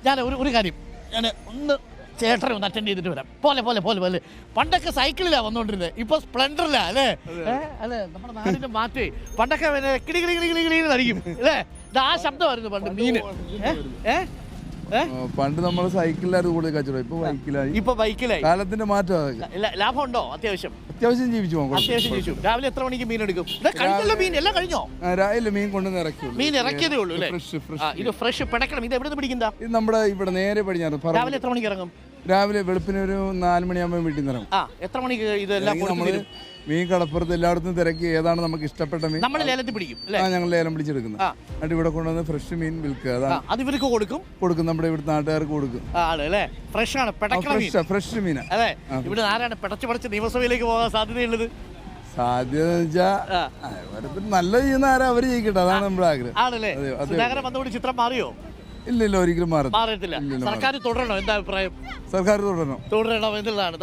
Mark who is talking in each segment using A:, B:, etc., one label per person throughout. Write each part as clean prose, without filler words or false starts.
A: ഞാൻ ഒരു കാര്യം ഞാൻ ഒന്ന് ചേട്ടനെ ഒന്ന് അറ്റൻഡ് ചെയ്തിട്ട് വരാം. പോലെ പണ്ടൊക്കെ സൈക്കിളിലാണ് വന്നുകൊണ്ടിരുന്നത്, ഇപ്പൊ സ്പ്ലെൻഡറിലാ അല്ലേ? അല്ലേ, നമ്മുടെ നാടിന്റെ മാറ്റേ. പണ്ടൊക്കെ കിളി കിളി കിളി കിളി കിളി എന്നടിക്കും അല്ലേ? ഇത് ആ ശബ്ദമായിരുന്നു പണ്ട് മീന്.
B: പണ്ട് നമ്മൾ സൈക്കിളിലായിരുന്നു കൂടുതൽ കച്ചവടം, ഇപ്പൊ ബൈക്കിലായി. കാലത്തിന്റെ മാറ്റം.
A: ലാഭം ഉണ്ടോ? അത്യാവശ്യം
B: ജീവിച്ചു പോകും.
A: ജീവിച്ചു. രാവിലെ എത്ര മണിക്ക് മീൻ എടുക്കും? മീൻ എല്ലാം കഴിഞ്ഞോ?
B: രാവിലെ മീൻ കൊണ്ടുവന്ന് ഇറക്കി.
A: മീൻ ഇറക്കിയതേ ഉള്ളൂ അല്ലേ? ഇത് ഫ്രഷ് പിടക്കണം. ഇത് എവിടെ നിന്ന് പിടിക്കുന്നതാ?
B: ഇത് നമ്മുടെ ഇവിടെ നേരെ പടിഞ്ഞാറ്.
A: രാവിലെ എത്ര മണിക്ക് ഇറങ്ങും?
B: രാവിലെ വെളുപ്പിന് ഒരു 4 മണിയാകുമ്പോൾ വീട്ടിൽ നിന്ന് ഇറങ്ങും.
A: എത്ര മണിക്ക് ഇതെല്ലാം
B: നമ്മള് മീൻ കടപ്പുറത്ത് എല്ലായിടത്തും തിരക്കി ഏതാണ് നമുക്ക് ഇഷ്ടപ്പെട്ട മീൻ
A: നമ്മൾ ലേലത്തിൽ പിടിക്കും.
B: ഞങ്ങൾ ലേലം പിടിച്ചെടുക്കുന്നത്. എന്നിട്ട് ഇവിടെ കൊണ്ടുവന്ന് ഫ്രഷ് മീൻ വിൽക്കുക.
A: അത് ഇവർക്ക് കൊടുക്കും.
B: നമ്മുടെ ഇവിടുത്തെ നാട്ടുകാർക്ക് കൊടുക്കും.
A: ഫ്രഷ് ആണ്,
B: ഫ്രഷ് മീൻ.
A: അതെ, ഇവിടെ ആരാണ് പിടച്ച് നിയമസഭയിലേക്ക് പോകാൻ സാധ്യതയുള്ളത്?
B: സാധ്യത വെച്ചാൽ നല്ല ചെയ്യുന്ന ആരാ അവര് ജയിക്കട്ടെ, അതാണ് നമ്മുടെ ആഗ്രഹം.
A: ആണല്ലേ? സുധാകരൻ വന്നോട് ചിത്രം മാറിയോ?
B: ഇല്ല, ഒരിക്കലും
A: മാറത്തില്ല. സർക്കാർ തുടരണോ? എന്താ അഭിപ്രായം?
B: സർക്കാർ
A: തുടരണം എന്നുള്ളതാണ്.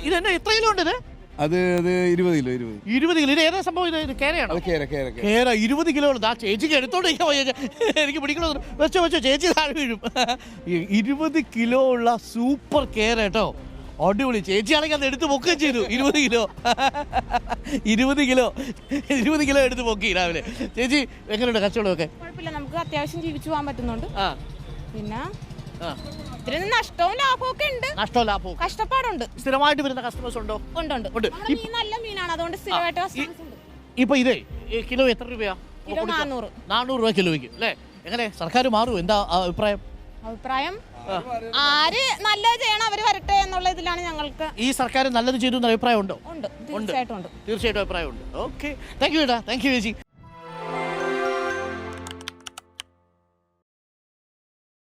A: ഇതെന്നെ എത്ര കിലോ ഉണ്ട്?
B: അത് 20 കിലോ.
A: 20 കിലോ. ഇത് ഏതാ സംഭവം? ഇത് കേരയാണോ? കേര. 20 കിലോ ഉണ്ട്. ആ ചേച്ചിക്ക് എടുത്തോണ്ടിരിക്കാൻ എനിക്ക് പിടിക്കണോ? വെച്ചോ ചേച്ചി താഴെ വീഴും. 20 കിലോ ഉള്ള സൂപ്പർ കേര കേട്ടോ, അടിപൊളി. ചേച്ചിയാണെങ്കിൽ അത് എടുത്ത് പൊക്കുകയും ചെയ്തു. 20 കിലോ 20 കിലോ എടുത്ത് പൊക്കി രാവിലെ. ചേച്ചി എങ്ങനെയുണ്ട് കച്ചവടമൊക്കെ?
C: കുഴപ്പമില്ല, നമുക്ക് അത്യാവശ്യം ജീവിച്ചു പോകാൻ പറ്റുന്നുണ്ട്. പിന്നെ ഇത്തിരി നഷ്ടവും ലാഭവും ഒക്കെ ഉണ്ട്.
A: നഷ്ടവും ലാഭവും
C: കഷ്ടപ്പാടുണ്ട്.
A: സ്ഥിരമായിട്ട് വരുന്ന കസ്റ്റമേഴ്സ് ഉണ്ടോ?
C: ഉണ്ട്. നല്ല മീനാണ്, അതുകൊണ്ട് സ്ഥിരമായിട്ട് കസ്റ്റമേഴ്സ് ഉണ്ട്.
A: ഇപ്പൊ ഇതേ കിലോ എത്ര രൂപയാ?
C: കിലോ
A: 400 രൂപ കിലോയ്ക്ക് അല്ലേ? എങ്ങനെ സർക്കാർ മാറും? എന്താ
C: അഭിപ്രായം? ആര് നല്ലത് ചെയ്യണം അവര് വരട്ടെ എന്നുള്ള ഇതിലാണ് ഞങ്ങൾക്ക്.
A: ഈ സർക്കാർ നല്ലത് ചെയ്തു എന്ന അഭിപ്രായം ഉണ്ടോ?
C: ഉണ്ട്, തീർച്ചയായിട്ടും
A: അഭിപ്രായമുണ്ട്. ഓക്കെ, താങ്ക് യു ചേച്ചി.